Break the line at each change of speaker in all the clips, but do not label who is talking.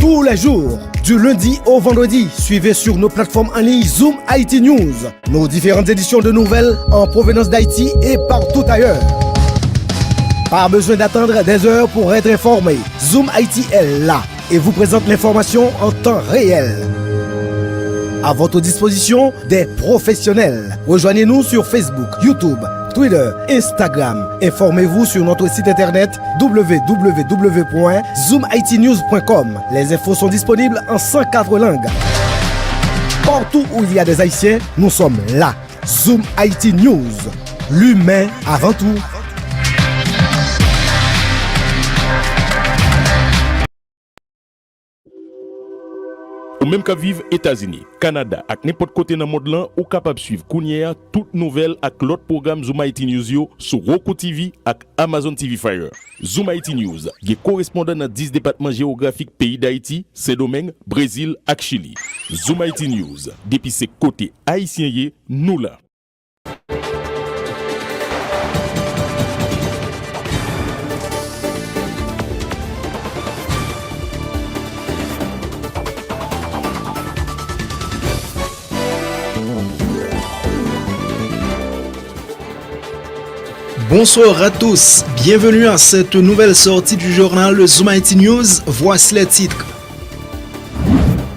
tous les jours. Du lundi au vendredi, suivez sur nos plateformes en ligne Zoom IT News, nos différentes éditions de nouvelles en provenance d'Haïti et partout ailleurs. Pas besoin d'attendre des heures pour être informé. Zoom IT est là et vous présente l'information en temps réel. À votre disposition, des professionnels. Rejoignez-nous sur Facebook, YouTube, Twitter, Instagram. Informez-vous sur notre site internet www.zoomitnews.com. Les infos sont disponibles en 104 langues. Partout où il y a des Haïtiens, nous sommes là. Zoom IT News. L'humain avant tout.
Ou même qu'à vivre États-Unis, Canada, ak n'importe côté dans le monde là, ou capable suivre Kounière, toute nouvelle ak l'autre programme Zoom IT News yo sur Roku TV ak Amazon TV Fire. Zoom IT News, qui est correspondant dans 10 départements géographiques pays d'Haïti, Saint-Domingue, Brésil ak Chili. Zoom IT News, depuis ses côtés haïtiens, nous là.
Bonsoir à tous, bienvenue à cette nouvelle sortie du journal Zoom IT News, voici les titres.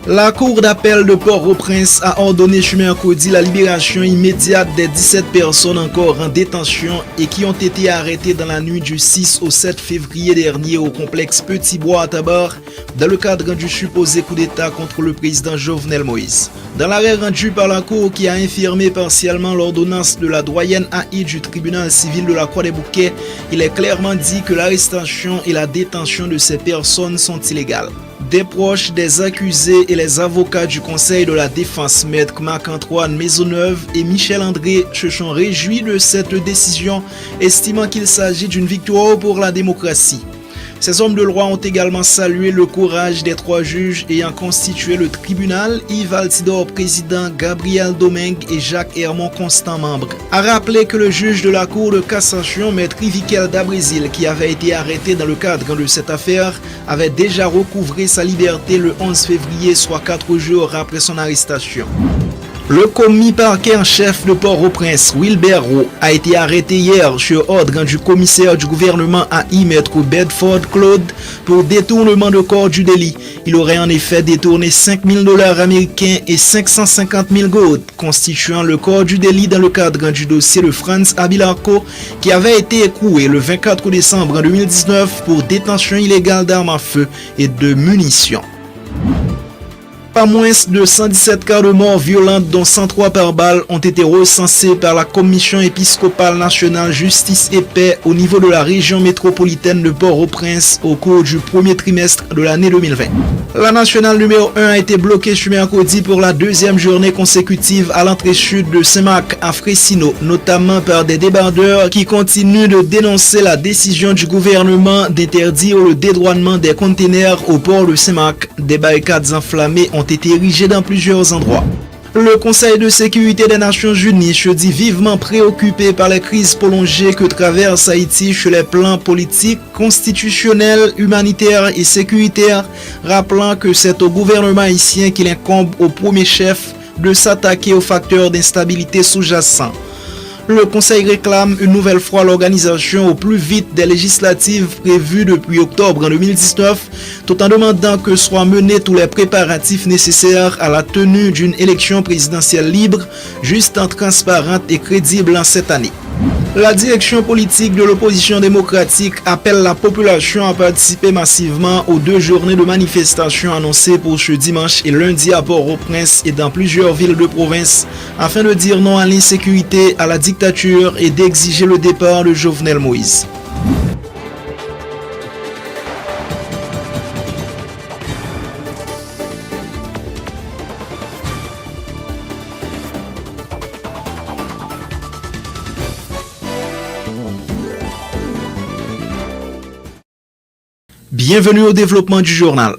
La Cour d'appel de Port-au-Prince a ordonné ce mercredi la libération immédiate des 17 personnes encore en détention et qui ont été arrêtées dans la nuit du 6 au 7 février dernier au complexe Petit-Bois à Tabar dans le cadre du supposé coup d'État contre le président Jovenel Moïse. Dans l'arrêt rendu par la Cour qui a infirmé partiellement l'ordonnance de la doyenne AI du tribunal civil de la Croix-des-Bouquets, il est clairement dit que l'arrestation et la détention de ces personnes sont illégales. Des proches des accusés et les avocats du Conseil de la Défense, Maître Marc-Antoine Maisonneuve et Michel André, se sont réjouis de cette décision, estimant qu'il s'agit d'une victoire pour la démocratie. Ces hommes de loi ont également salué le courage des 3 juges ayant constitué le tribunal, Yves Altidore président, Gabriel Domingue et Jacques Hermon Constant membre. A rappelé que le juge de la Cour de cassation, Maître Ivikel Dabrésil, qui avait été arrêté dans le cadre de cette affaire, avait déjà recouvré sa liberté le 11 février, soit 4 jours après son arrestation. Le commis parquet en chef de Port-au-Prince, Wilbert Roux, a été arrêté hier sur ordre du commissaire du gouvernement AI, Maître Bedford Claude, pour détournement de corps du délit. Il aurait en effet détourné $5,000 américains et 550 000 gold, constituant le corps du délit dans le cadre du dossier de Franz Abilarco, qui avait été écroué le 24 décembre 2019 pour détention illégale d'armes à feu et de munitions. Pas moins de 117 cas de morts violentes, dont 103 par balle, ont été recensés par la Commission épiscopale nationale Justice et Paix au niveau de la région métropolitaine de Port-au-Prince au cours du premier trimestre de l'année 2020. La nationale numéro 1 a été bloquée ce mercredi pour la 2e journée consécutive à l'entrée sud de Saint-Marc à Freycinet, notamment par des débardeurs qui continuent de dénoncer la décision du gouvernement d'interdire le dédouanement des containers au port de Saint-Marc. Des barricades enflammées ont été érigées dans plusieurs endroits. Le Conseil de sécurité des Nations Unies se dit vivement préoccupé par les crises prolongées que traverse Haïti sur les plans politiques, constitutionnels, humanitaires et sécuritaires, rappelant que c'est au gouvernement haïtien qu'il incombe au premier chef de s'attaquer aux facteurs d'instabilité sous-jacents. Le Conseil réclame une nouvelle fois l'organisation au plus vite des législatives prévues depuis octobre 2019, tout en demandant que soient menés tous les préparatifs nécessaires à la tenue d'une élection présidentielle libre, juste, transparente et crédible en cette année. La direction politique de l'opposition démocratique appelle la population à participer massivement aux 2 journées de manifestation annoncées pour ce dimanche et lundi à Port-au-Prince et dans plusieurs villes de province afin de dire non à l'insécurité, à la dictature et d'exiger le départ de Jovenel Moïse. Bienvenue au développement du journal.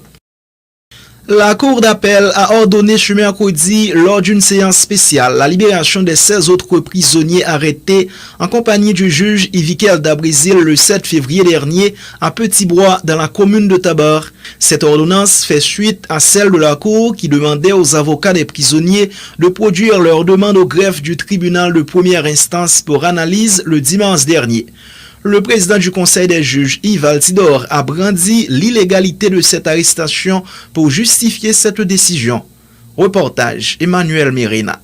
La Cour d'appel a ordonné ce mercredi, lors d'une séance spéciale, la libération des 16 autres prisonniers arrêtés en compagnie du juge Ivikel Dabrizil le 7 février dernier à Petit-Bois dans la commune de Tabar. Cette ordonnance fait suite à celle de la Cour qui demandait aux avocats des prisonniers de produire leur demande au greffe du tribunal de première instance pour analyse le dimanche dernier. Le président du Conseil des juges, Yves Altidor, a brandi l'illégalité de cette arrestation pour justifier cette décision. Reportage Emmanuel Mérina.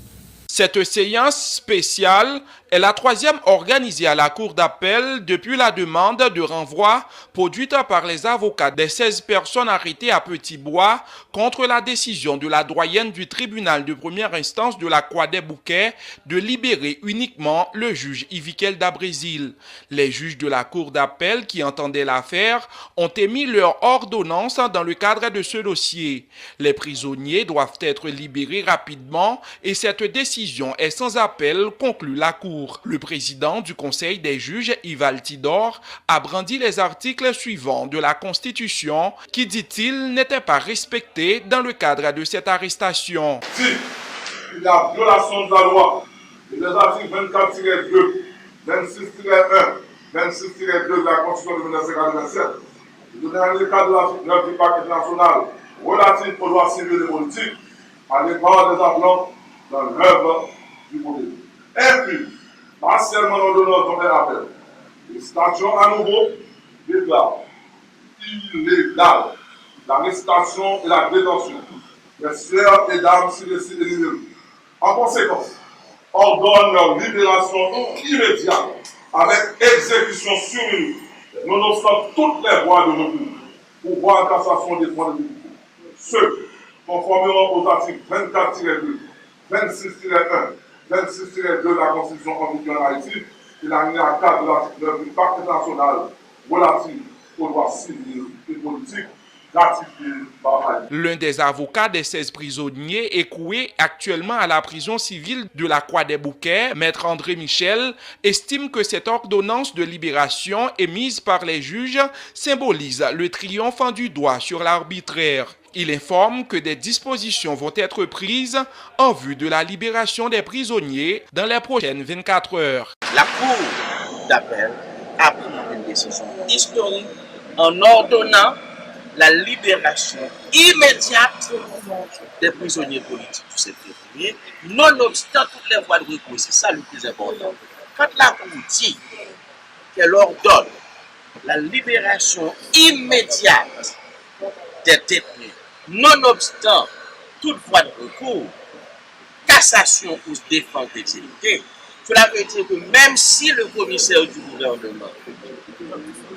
Cette séance spéciale est la troisième organisée à la Cour d'appel depuis la demande de renvoi produite par les avocats des 16 personnes arrêtées à Petit-Bois contre la décision de la doyenne du tribunal de première instance de la Croix des Bouquets de libérer uniquement le juge Ivikel Dabrizil. Les juges de la Cour d'appel qui entendaient l'affaire ont émis leur ordonnance dans le cadre de ce dossier. Les prisonniers doivent être libérés rapidement et cette décision est sans appel, conclut la Cour. Le président du Conseil des juges, Yves Altidor, a brandi les articles suivants de la Constitution qui, dit-il, n'étaient pas respectés dans le cadre de cette arrestation.
Si il y a violation de la loi, les articles 24-2, 26-1, 26-2 de la Constitution de 1987, dans le cadre de la pacte international relatif aux lois civiles et politiques, à l'égard des appelants dans l'œuvre du modèle. Et puis, partiellement l'ordonnance dont elle appelle, les statuts à nouveau déclarent illégal l'arrestation et la détention des sœurs et dames si décident de. En conséquence, ordonne leur libération immédiate avec exécution survenue, nonobstant toutes les voies de recours, pouvoir de cassation des points de vue. Ceux conformément aux articles 24-2, 26-1, 26-2 de la Constitution en vigueur en Haïti et l'alinéa 4 de l'article 9 du Pacte international relatif aux droits civils et politiques ratifié par Haïti.
L'un des avocats des 16 prisonniers écroués actuellement à la prison civile de la Croix des Bouquets, Maître André Michel, estime que cette ordonnance de libération émise par les juges symbolise le triomphe du droit sur l'arbitraire. Il informe que des dispositions vont être prises en vue de la libération des prisonniers dans les prochaines 24 heures.
La Cour d'appel a pris une décision historique en ordonnant la libération immédiate des prisonniers politiques du 7 février, nonobstant toutes les voies de recours. C'est ça le plus important. Quand la Cour dit qu'elle ordonne la libération immédiate des détenus, nonobstant toute voie de recours, cassation ou défense d'exécuter, cela veut dire que même si le commissaire du gouvernement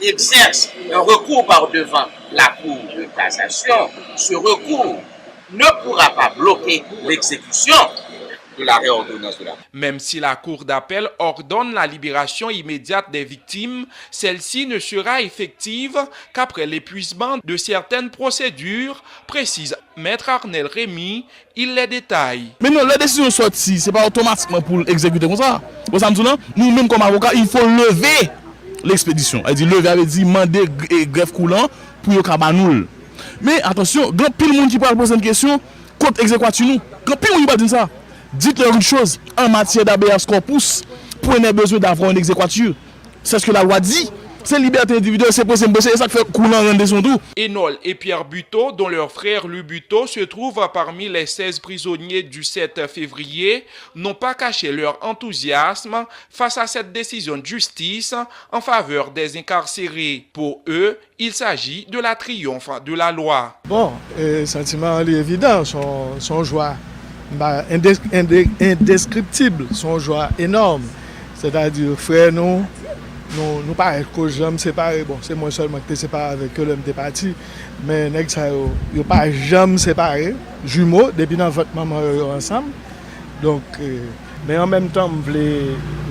exerce un recours par devant la Cour de cassation, ce recours ne pourra pas bloquer l'exécution de la réordonnance de la.
Même si la Cour d'appel ordonne la libération immédiate des victimes, celle-ci ne sera effective qu'après l'épuisement de certaines procédures, précise Maître Arnel Rémy, il les détaille.
Mais non, la décision sortie, c'est pas automatiquement pour exécuter comme ça. Nous-mêmes comme avocats, il faut lever l'expédition. Elle dit lever, elle dit demander greffe coulant pour le cabanoul. Mais attention, grand pile monde qui parle poser une question, contre exécution nous. Grand pile monde qui parle dire ça. Dites-leur une chose, en matière d'habeas corpus, prenez besoin d'avoir une exécution. C'est ce que la loi dit. C'est liberté individuelle, c'est possible, c'est ça qui fait coulant rendre son tout.
Enol et Pierre Buteau, dont leur frère Louis Buteau se trouve parmi les 16 prisonniers du 7 février, n'ont pas caché leur enthousiasme face à cette décision de justice en faveur des incarcérés. Pour eux, il s'agit de la triomphe de la loi.
Bon, sentiment est évident, son joie indescriptible, son joie énorme. C'est-à-dire, frère, nous paraît que j'aime séparer. Bon, c'est moi seulement qui séparé avec eux, l'homme parti. Mais nèg ça yo pas jamais séparé. Jumeaux, depuis dans votre maman ensemble. Donc, mais en même temps, je voulais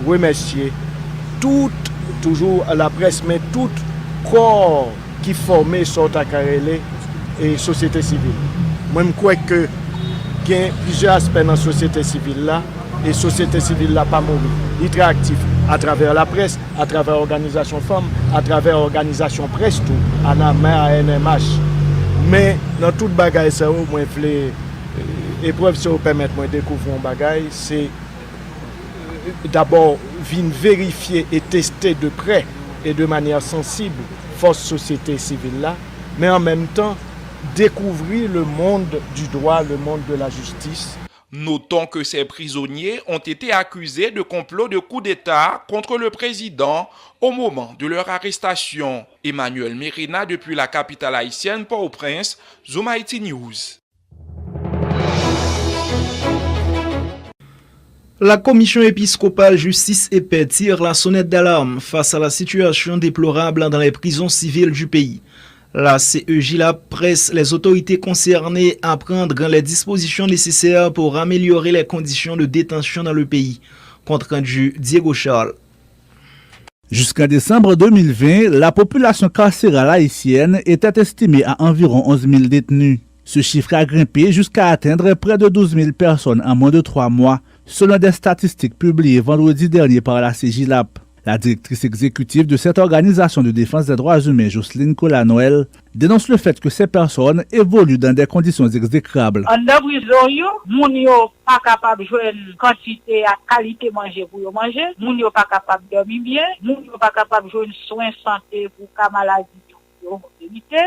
remercier toujours à la presse, mais tout corps qui formait sur ta carrière et société civile. Moi, je crois que il y a plusieurs aspects dans la société civile là, et la société civile là pas mourir. Il est très actif à travers la presse, à travers l'organisation femmes, à travers l'organisation presse tout, à NMH. Mais dans toute bagaille ça, moi voulais épreuve ça permettre moi découvrir un bagaille, c'est d'abord venir vérifier et tester de près et de manière sensible force société civile là, mais en même temps découvrir le monde du droit, le monde de la justice.
Notons que ces prisonniers ont été accusés de complot de coup d'État contre le président au moment de leur arrestation. Emmanuel Mérina depuis la capitale haïtienne Port-au-Prince, Zoom Haïti News.
La commission épiscopale Justice et Paix tire la sonnette d'alarme face à la situation déplorable dans les prisons civiles du pays. La CEJILAP presse les autorités concernées à prendre les dispositions nécessaires pour améliorer les conditions de détention dans le pays. Compte rendu Diego Charles.
Jusqu'en décembre 2020, la population carcérale haïtienne était estimée à environ 11 000 détenus. Ce chiffre a grimpé jusqu'à atteindre près de 12 000 personnes en moins de 3 mois, selon des statistiques publiées vendredi dernier par la CEJILAP. La directrice exécutive de cette organisation de défense des droits humains, Jocelyne Colanoël, dénonce le fait que ces personnes évoluent dans des conditions exécrables.
En prison, moun yo pas capable de jouer une quantité et qualité manger pour manger, moun yo pas capable de dormir bien, moun yo pas capable de jouer une soin santé pour ka maladie.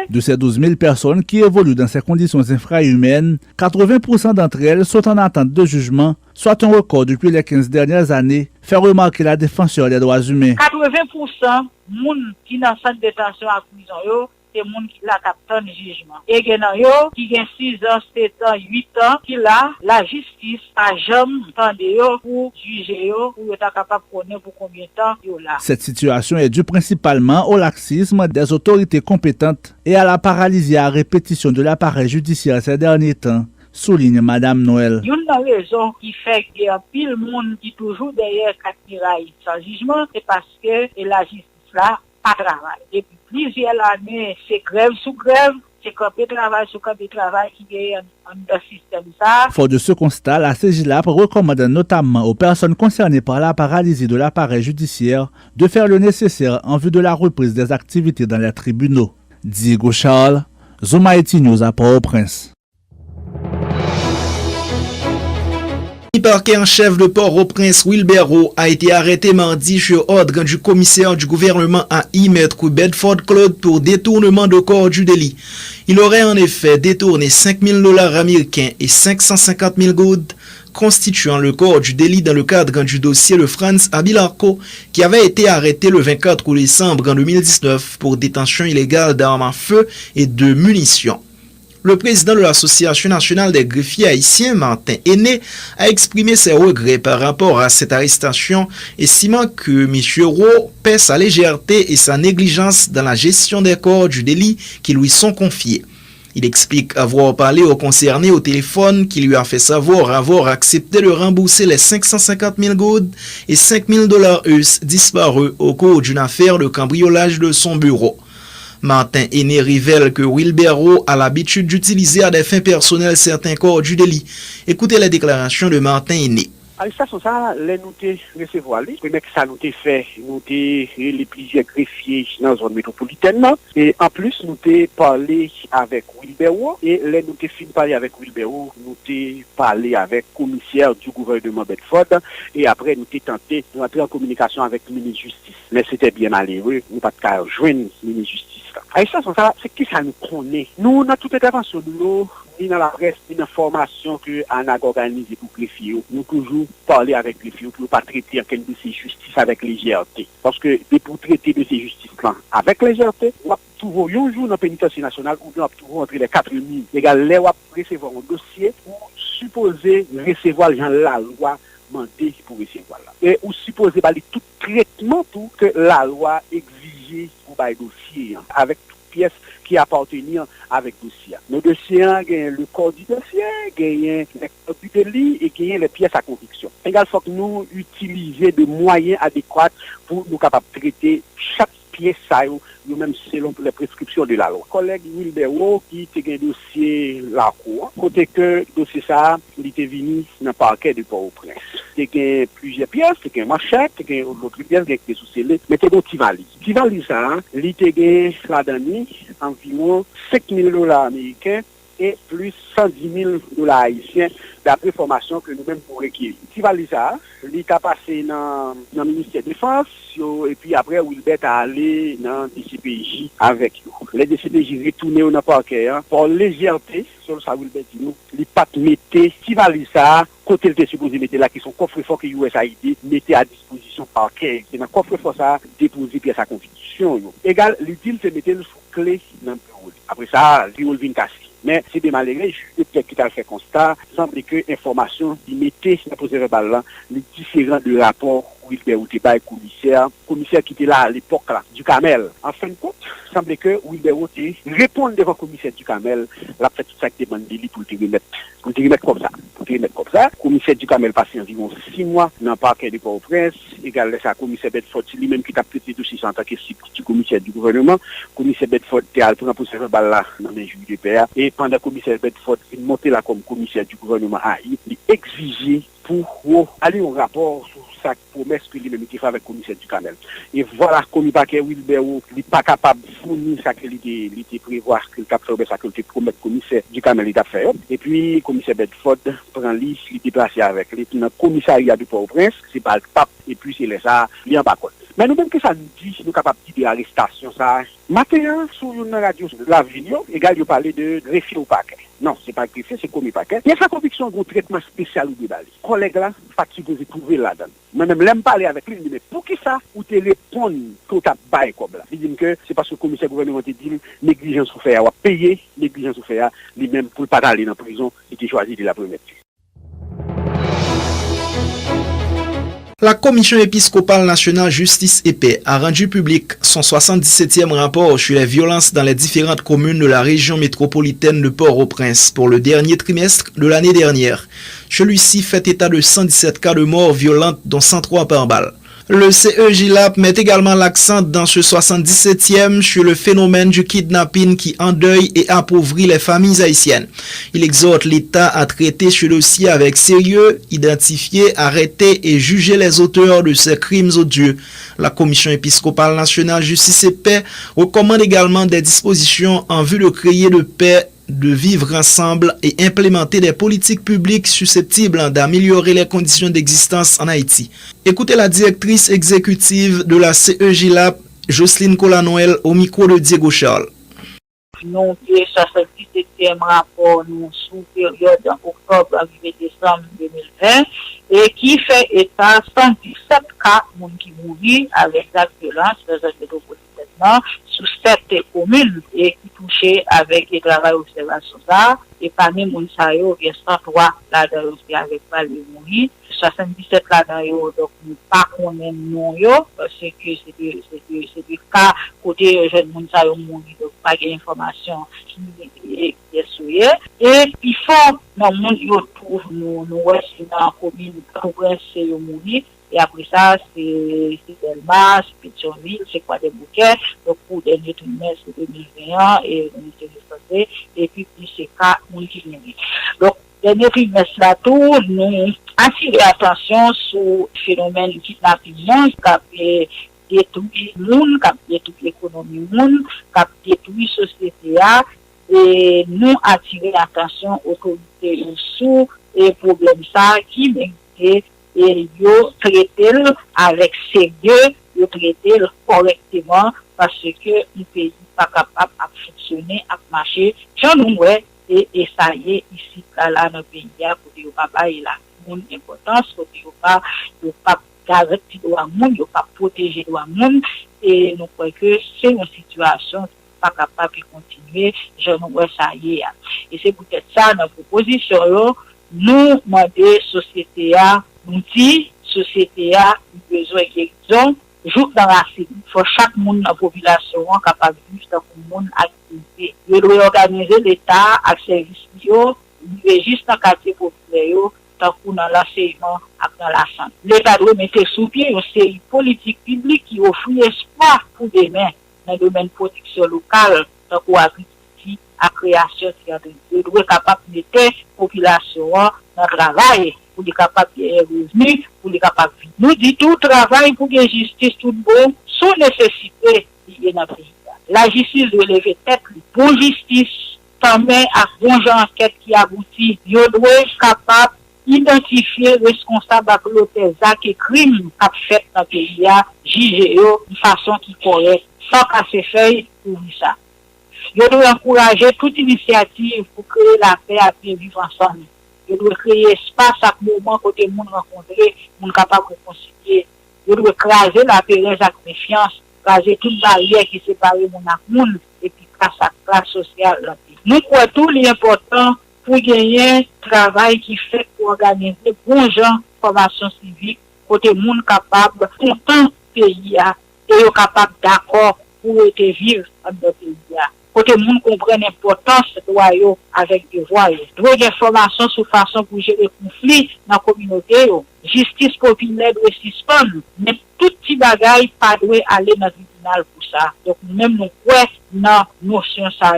De
ces 12 000 personnes qui évoluent dans ces conditions infrahumaines, 80% d'entre elles sont en attente de jugement, soit un record depuis les 15 dernières années, fait remarquer la défenseur des droits humains.
80% moun qui dans centre de détention à prison yo, c'est moun qui la capte jugement. Et genan yo qui gen 6 ans, 7 ans, 8 ans qui la justice a jamais tande yo pour juger yo pour être capable de connaître pour combien de temps yo là.
Cette situation est due principalement au laxisme des autorités compétentes et à la paralysie à répétition de l'appareil judiciaire ces derniers temps, souligne Madame Noël.
Une raison qui fait qu'il y a pile monde qui toujours derrière quatre murailles sans jugement, c'est parce que la justice là pas travail. Depuis plusieurs années, c'est grève sous grève, c'est campé travail sous campé travail qui est dans le système ça.
Fort de ce constat, la CEJILAP recommande notamment aux personnes concernées par la paralysie de l'appareil judiciaire de faire le nécessaire en vue de la reprise des activités dans les tribunaux. Diego Charles, Zoom Haïti News à Port-au-Prince.
Le parquet en chef de Port-au-Prince, Wilbert Rowe, a été arrêté mardi sur ordre du commissaire du gouvernement à Maître Bedford Claude pour détournement de corps du délit. Il aurait en effet détourné $5,000 américains et 550 000 goudes, constituant le corps du délit dans le cadre du dossier de Franz Abilarco, qui avait été arrêté le 24 décembre 2019 pour détention illégale d'armes à feu et de munitions. Le président de l'Association nationale des greffiers haïtiens, Martin Aîné, a exprimé ses regrets par rapport à cette arrestation, estimant que M. Rowe paie sa légèreté et sa négligence dans la gestion des corps du délit qui lui sont confiés. Il explique avoir parlé aux concernés au téléphone qui lui a fait savoir avoir accepté de rembourser les 550 000 goudes et $5,000 US disparus au cours d'une affaire de cambriolage de son bureau. Martin Aîné révèle que Wilbert Rowe a l'habitude d'utiliser à des fins personnelles certains corps du délit. Écoutez les déclarations de Martin Aîné.
Arrestation ça, les nous recevoir les premier que ça nous fait, nous les plusieurs greffiers dans la zone métropolitaine et en plus nous parlé avec Wilbert Rowe et les nous fini parler avec Wilbert Rowe, nous parlé avec commissaire du gouvernement Bedford et après nous tenté d'entrer en communication avec le ministre de Justice. Mais c'était bien malheureux, nous pas de joindre le ministre de Justice. Arrestation ça, c'est qui ça nous connaît. Nous dans toute intervention nous ni dans la presse, ni dans la formation que on a organisé pour greffiers, nous toujours parler avec greffiers pour ne pas traiter aucun de ces justices avec légèreté. Parce que pour traiter de ces justices-là avec légèreté, on va toujours un jour dans le pénitentiaire national où on va toujours entre les 4 000. Les gars, là, on va recevoir un dossier pour supposer recevoir les gens la loi mandé pour recevoir là. Et ou supposer bali tout traitement tout que la loi exigeait pour le dossier avec toute pièce qui appartenait avec dossier. Nos dossiers gagnent le corps du dossier, gagnent le corps du délit et gagnent les pièces à conviction. Également, faut que nous utilisions des moyens adéquats pour nous capables de traiter chaque pièces ça yo même selon les prescriptions de la loi. Collègue Wilbero qui te un dossier la cour, côté que dossier ça, il était venu dans le parquet de Port-au-Prince. C'était plusieurs pièces, c'était un machette, c'était d'autres pièces qui étaient sous-scellées, mais c'était un petit valise. Petit valise ça, il était la dernière environ $5,000 américains et plus $110,000 haïtiens d'après formation que nous-mêmes pour requérir. Petit valise ça, il a passé dans le ministère de la Défense et puis après Wilbert a allé dans le DCPJ avec nous. Les DCPJ retourné au parquet pour légèreté sur ça Wilbert dit nous, il pas mettre petit valise ça côté était supposé mettre là qui sont coffre-fort que USAID mettait à disposition parquet. C'est dans coffre-fort ça déposer pièce à constitution. Égal l'utile c'est mettre sous clé dans le bureau. Après ça, il vient casser. Mais c'est des malheureux, peut-être qui t'a fait constat, semble que l'information qui mettait dans le procès verbal là, les différents de rapports Wilbert Outéba et commissaire qui était là à l'époque là, du Camel. En fin de compte, semble que Wilbert Outé répond devant le commissaire du Camel, la fait tout ça qui demande de lui pour le remettre comme ça. Le commissaire du Camel passé environ 6 mois dans le parquet de Port-au-Prince, égal à commissaire Bedford, lui-même qui t'a prêté dossier en tant que du commissaire du gouvernement. Commissaire Bedford était à le procès verbal là dans les juges de paix. Et pendant que le commissaire Bedford est monté là comme commissaire du gouvernement il exigeait pour aller au rapport sur sa promesse que lui-même était fait avec le commissaire du Camel. Et voilà, comme il paquet Wilbert n'est pas capable de fournir ça qu'il était prévoir, qu'il a fait ça qu'il était promet le commissaire du Camel il a fait. Et puis, le commissaire Bedford prend lui, il est déplacé avec lui. Dans le commissariat du Port-au-Prince, c'est pas le pape, et puis c'est ça, il y a pas compte. Mais nous-mêmes que ça nous dit, nous sommes capables de dire de l'arrestation, ça. Matin, sur une radio, la vidéo, égal, il parlait de greffier au paquet. Non, c'est pas greffier, c'est commis paquet. Il y a sa conviction d'un traitement spécial ou débalé. Collègue là, pas qui vous trouver là-dedans. Moi-même, l'aime parler avec lui, mais pour qui ça, ou te répondre tout à bail comme là. Il dit que c'est parce que le commissaire gouvernement te dit, négligence ou faire, ou payer, négligence ou faire, lui-même, pour ne pas aller en prison, il a choisi de la promettre.
La Commission épiscopale nationale Justice et Paix a rendu public son 77e rapport sur les violences dans les différentes communes de la région métropolitaine de Port-au-Prince pour le dernier trimestre de l'année dernière. Celui-ci fait état de 117 cas de morts violentes, dont 103 par balle. Le CEJLAP met également l'accent dans ce 77e sur le phénomène du kidnapping qui endeuille et appauvrit les familles haïtiennes. Il exhorte l'État à traiter ce dossier avec sérieux, identifier, arrêter et juger les auteurs de ces crimes odieux. La Commission épiscopale nationale Justice et Paix recommande également des dispositions en vue de créer de paix, de vivre ensemble et implémenter des politiques publiques susceptibles d'améliorer les conditions d'existence en Haïti. Écoutez la directrice exécutive de la CEJLAP, Jocelyne Colanoël, au micro de Diego Charles.
Nous, le 77e rapport, nous, sous période octobre à décembre 2020, et qui fait état 117 cas qui mourent avec la violence dans un métropolitain sous 7 communes et qui touchaient avec le travail d'observation ça. Et parmi les gens, il y a 103 là-dedans avec pas les mourir. 77 là-dedans, donc nous pas connaissons non parce que c'est des cas côté jeunes gens mourir, donc pas d'information qui est souillée. Et il faut dans le monde yo trouve nous aussi dans la commune Port-au-Prince yo mourir. Et après ça, c'est Delmas, c'est Pétionville, c'est quoi des bouquets. Donc, pour le dernier trimestre 2021, et l'unité de santé, et puis plus c'est cas multimédia. Donc, dernier trimestre là tout, nous attirer attention sur le phénomène du kidnapping qui a détruit le monde, qui a détruit l'économie du monde, qui a détruit la société. Et nous attirer attention aux autorités sur les problèmes ça qui méritent. Et yo traiter avec sérieux, yo traiter correctement parce que le pays pas capable à fonctionner, à marcher. J'en nous et ça y est ici là dans le pays pour dire papa il a une importance pour dire pas garantir droit monde, yo pas protéger droit monde et nous croyons que c'est une situation pas capable de continuer. J'en nous ça y est. Et c'est peut-être ça notre proposition nous demander société nous dit, société a besoin de guérison, joue dans la cible. Il faut chaque monde dans la population capable de vivre dans le monde activité. Il doit organiser l'État avec services bio, juste dans le quartier populaire, pour dans l'enseignement et dans la santé. L'État doit mettre sous pied une série politique publique qui offre espoir pour demain dans le domaine de protection locale, tant qu'agriculture, à création de doit être capable de mettre la population dans le travail, pour être capable de revenus, pour être capable de vivre. Nous disons tout travail pour que la justice, tout bon, sans nécessité dans le pays. La justice doit lever tête, bonne justice, permet à bon genre enquête qui aboutit, il doit être capable d'identifier responsable à l'auteur et crimes qu'a fait dans le pays, juger de façon qui est correcte, sans casser feuille pour ça. Je dois encourager toute initiative pour créer la paix et vivre ensemble. Je dois créer espace à moment côté monde rencontrer, monde capable de concilier. Je dois écraser la pérèse avec méfiance, écraser toute barrière qui sépare mon ak monde et puis classe sociale. Nous croyons tout l'important pour gagner un travail qui fait pour organiser bon genre formation civique côté monde capable content pays et capable d'accord pour être vivre dans le pays. Côté monde comprend l'importance de droit avec devoir. Droit d'information sur façon pour gérer conflit dans la communauté. Justice populaire doit suspendre. Mais tout petit bagaille pas doit aller dans le tribunal pour ça. Donc nous-mêmes nous croyons dans notion ça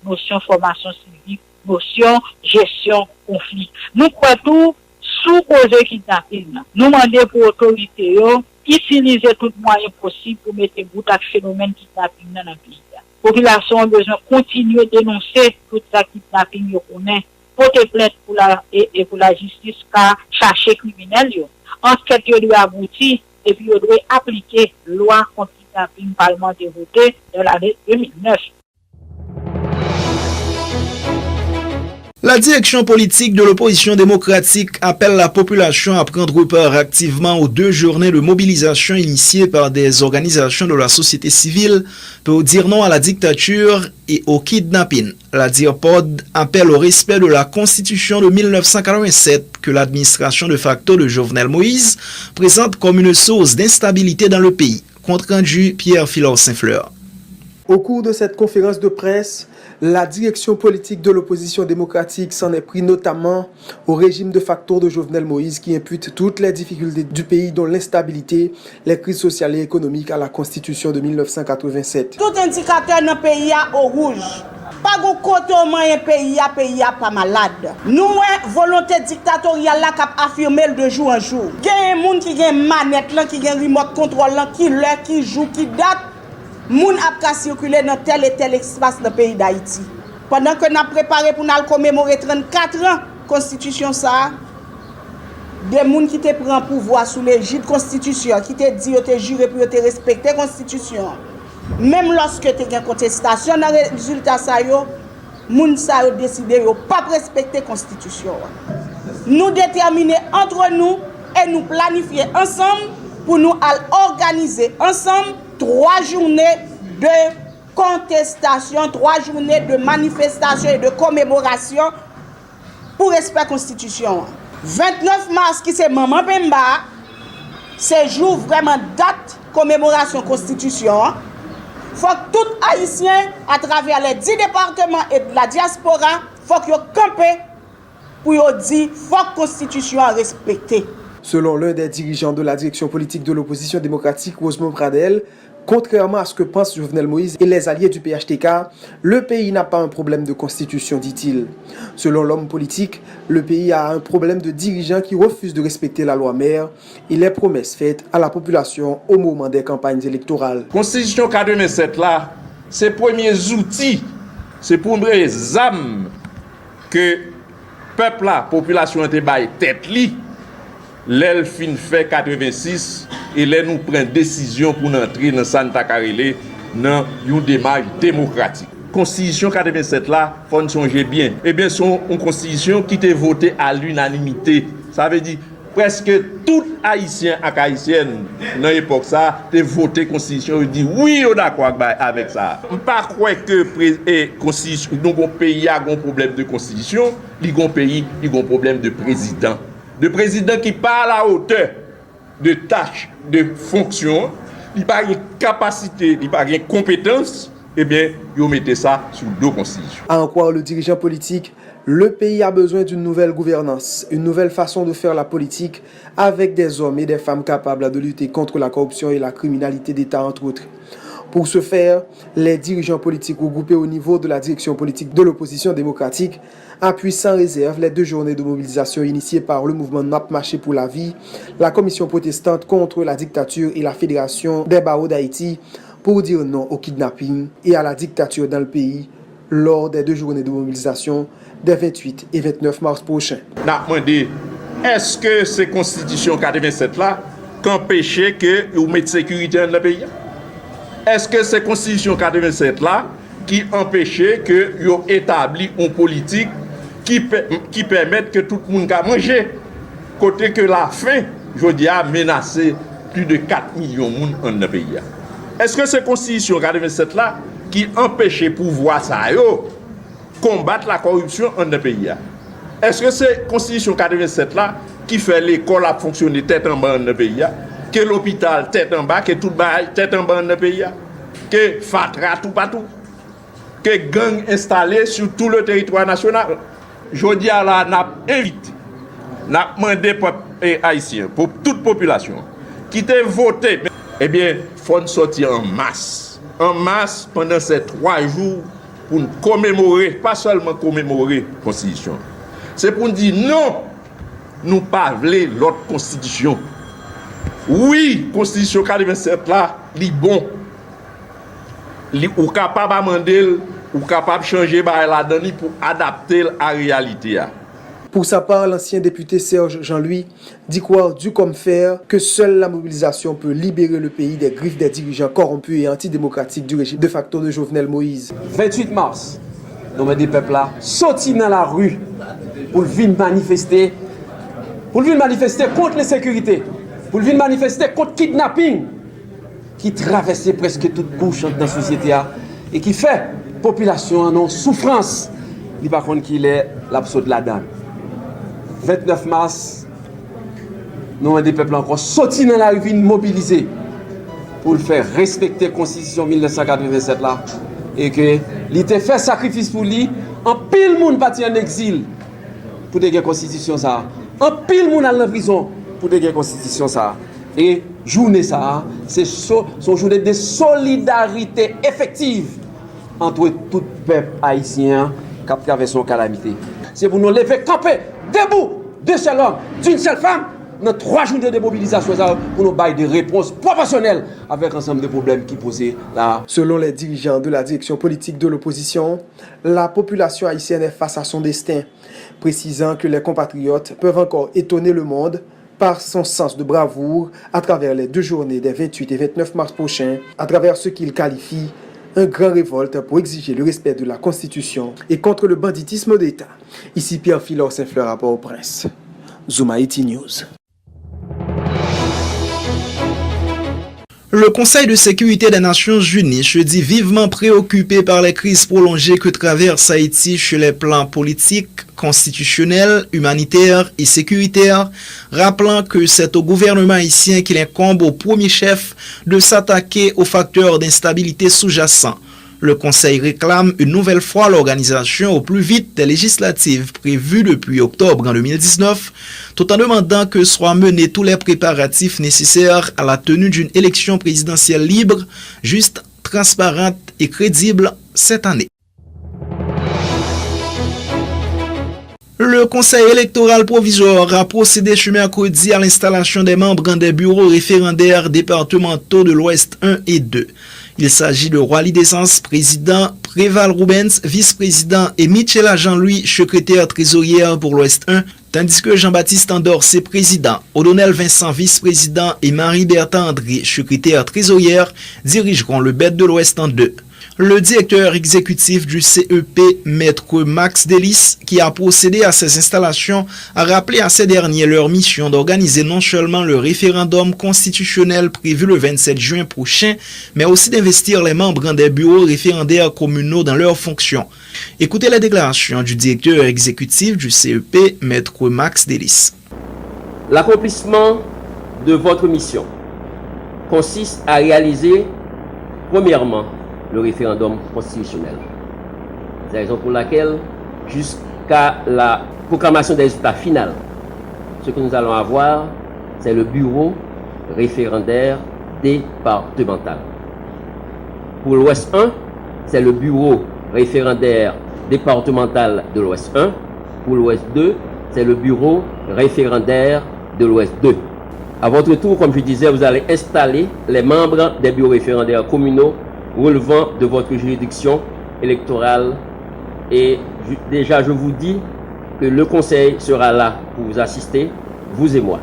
notion formation civique, notion gestion conflit. Nous croyons tout sous cause kidnapping. Nous demandons pour l'autorité utiliser tout moyen possible pour mettre bout à phénomène kidnapping dans le pays. La population a besoin de continuer de dénoncer tout ça kidnapping yo connaît, porter plainte pour la justice car chercher criminel yo. Enquête yo doit aboutir et puis yo doit appliquer loi contre kidnapping parlementaire votée dans l'année 2009.
La direction politique de l'opposition démocratique appelle la population à prendre part activement aux 2 journées de mobilisation initiées par des organisations de la société civile pour dire non à la dictature et au kidnapping. La DIRPOD appelle au respect de la Constitution de 1987 que l'administration de facto de Jovenel Moïse présente comme une source d'instabilité dans le pays. Compte rendu Pierre Philor Saint-Fleur.
Au cours de cette conférence de presse, la direction politique de l'opposition démocratique s'en est pris notamment au régime de facto de Jovenel Moïse qui impute toutes les difficultés du pays dont l'instabilité, les crises sociales et économiques à la Constitution de 1987.
Tout indicateur dans le pays est au rouge. Pas de côté au moins un pays pas malade. Nous, volonté dictatoriale là qui affirmé de jour en jour. Il y a des gens qui ont manette, qui ont remote control, qui l'heure, qui joue, qui date. Moun ap ka circuler dans tel et tel espace dans le pays d'Haïti. Pendant que nous avons préparé pour nous commémorer 34 ans constitution ça, des moun qui te prend pouvoir sous l'égide constitution, qui te dit te juré pour te respecter constitution. Même lorsque tu as une contestation dans le résultat ça yo, moun sa yo décidé yo pas respecter constitution. Nous déterminer entre nous et nous planifier ensemble pour nous organiser ensemble 3 journées de contestation, 3 journées de manifestation et de commémoration pour respect de la Constitution. 29 mars, qui c'est Maman Pemba, c'est jour vraiment date commémoration Constitution. Il faut que tout Haïtien, à travers les 10 départements et de la diaspora, il faut qu'ils campent pour dire qu'il faut que la Constitution soit respectée.
Selon l'un des dirigeants de la direction politique de l'opposition démocratique, Rosemont Pradel, contrairement à ce que pensent Jovenel Moïse et les alliés du PHTK, le pays n'a pas un problème de constitution, dit-il. Selon l'homme politique, le pays a un problème de dirigeants qui refusent de respecter la loi mère et les promesses faites à la population au moment des campagnes électorales.
Constitution 2007 là, c'est les premiers outils, c'est pour les âmes que peuple là, population a été baillée tête li. L'elle fin fait 86 et là nous prend décision pour entrer dans Santa Carele dans une démarche démocratique. Constitution 87 là, faut songer bien. Eh bien son une constitution qui était votée à l'unanimité. Ça veut dire presque tout haïtien et haïtienne dans l'époque ça, te voté constitution et dit oui, on d'accord avec ça. On pas croire que constitution donc pays a un problème de constitution, il y a un pays, il y a un problème de président. De président qui parle à la hauteur de tâches, de fonctions, il n'a pas une capacité, il n'a pas une compétence, eh bien, il mettez ça sous 2 constitutions.
À en croire le dirigeant politique, Le pays a besoin d'une nouvelle gouvernance, une nouvelle façon de faire la politique avec des hommes et des femmes capables de lutter contre la corruption et la criminalité d'État, entre autres. Pour ce faire, les dirigeants politiques regroupés au niveau de la direction politique de l'opposition démocratique appuient sans réserve les 2 journées de mobilisation initiées par le mouvement NAP Marché pour la vie, la commission protestante contre la dictature et la fédération des barreaux d'Haïti pour dire non au kidnapping et à la dictature dans le pays lors des 2 journées de mobilisation des 28 et 29 mars prochains.
Est-ce que c'est Constitution 87 là qui empêchait que vous mettez sécurité dans le pays? Est-ce que c'est Constitution 87 là qui empêchait que vous établi une politique qui permette que tout le monde a mangé? Côté que la faim, je dis, a menacé plus de 4 millions de monde dans le pays. Est-ce que c'est Constitution 87 là qui empêchait pouvoir ça combattre la corruption dans le pays? Est-ce que c'est Constitution 87 là qui fait l'école à fonctionner tête en bas dans le pays? Que l'hôpital tête en bas, que tout bail tête en bas dans le pays, que fatra tout partout, que gang installé sur tout le territoire national. Je dis à la NAP invite, NAP demandé peuple haïtien, pour toute population, qui t'a voté, eh bien, il faut sortir en masse pendant ces 3 jours pour nous commémorer, pas seulement commémorer la Constitution. C'est pour nous dire non, nous ne pas voulons l'autre Constitution. Oui, Constitution 87 là, li bon. Ou capable d'amender, ou capable de changer la donne pour adapter à la réalité.
Pour sa part, l'ancien député Serge Jean-Louis dit croire dû comme faire que seule la mobilisation peut libérer le pays des griffes des dirigeants corrompus et antidémocratiques du régime de facto de Jovenel Moïse.
28 mars, nous des peuples là sortis dans la rue pour venir manifester contre l'insécurité. Pour venir manifester contre le kidnapping qui traversait presque toute couche dans la société et qui fait la population en souffrance. Il par contre qu'il est l'absurde la dame. 29 mars, nous des peuples encore sortis dans la rue mobilisés pour faire respecter la Constitution 1987 là et que l'ité fait sacrifice pour lui. En pile monde parti en exil pour dégager la Constitution ça. En pile monde en prison pour dégager la Constitution ça. Et journée ça, c'est son journée de solidarité effective entre tout peuple haïtien qui a traversé son calamité. C'est pour nous lever camper debout d'un seul homme, d'une seule femme, dans 3 journées de mobilisation pour nous bailler des réponses proportionnelles avec un ensemble de problèmes qui posaient là.
Selon les dirigeants de la direction politique de l'opposition, la population haïtienne est face à son destin, précisant que les compatriotes peuvent encore étonner le monde par son sens de bravoure à travers les 2 journées des 28 et 29 mars prochains, à travers ce qu'il qualifie un grand révolte pour exiger le respect de la Constitution et contre le banditisme d'État. Ici Pierre Philor Saint-Fleur à Port-au-Prince. Zoom Haïti News.
Le Conseil de sécurité des Nations Unies se dit vivement préoccupé par les crises prolongées que traverse Haïti sur les plans politiques, constitutionnels, humanitaires et sécuritaires, rappelant que c'est au gouvernement haïtien qu'il incombe au premier chef de s'attaquer aux facteurs d'instabilité sous-jacents. Le Conseil réclame une nouvelle fois l'organisation au plus vite des législatives prévues depuis octobre en 2019, tout en demandant que soient menés tous les préparatifs nécessaires à la tenue d'une élection présidentielle libre, juste, transparente et crédible cette année. Le Conseil électoral provisoire a procédé ce mercredi à l'installation des membres des bureaux référendaires départementaux de l'Ouest 1 et 2. Il s'agit de Roali Descens, président, Préval Rubens, vice-président et Michela Jean-Louis, secrétaire trésorière pour l'Ouest 1, tandis que Jean-Baptiste Endorcé, président, O'Donnell Vincent, vice-président et Marie-Bertha André, secrétaire trésorière, dirigeront le BED de l'Ouest en 2. Le directeur exécutif du CEP, Maître Max Delis, qui a procédé à ces installations, a rappelé à ces derniers leur mission d'organiser non seulement le référendum constitutionnel prévu le 27 juin prochain, mais aussi d'investir les membres des bureaux référendaires communaux dans leurs fonctions. Écoutez la déclaration du directeur exécutif du CEP, Maître Max Delis.
L'accomplissement de votre mission consiste à réaliser, premièrement, le référendum constitutionnel. C'est la raison pour laquelle, qu'à la proclamation des résultats finaux, ce que nous allons avoir, c'est le bureau référendaire départemental. Pour l'Ouest 1, c'est le bureau référendaire départemental de l'Ouest 1. Pour l'Ouest 2, c'est le bureau référendaire de l'Ouest 2. À votre tour, comme je disais, vous allez installer les membres des bureaux référendaires communaux relevant de votre juridiction électorale. Et déjà, je vous dis que le conseil sera là pour vous assister, vous et moi.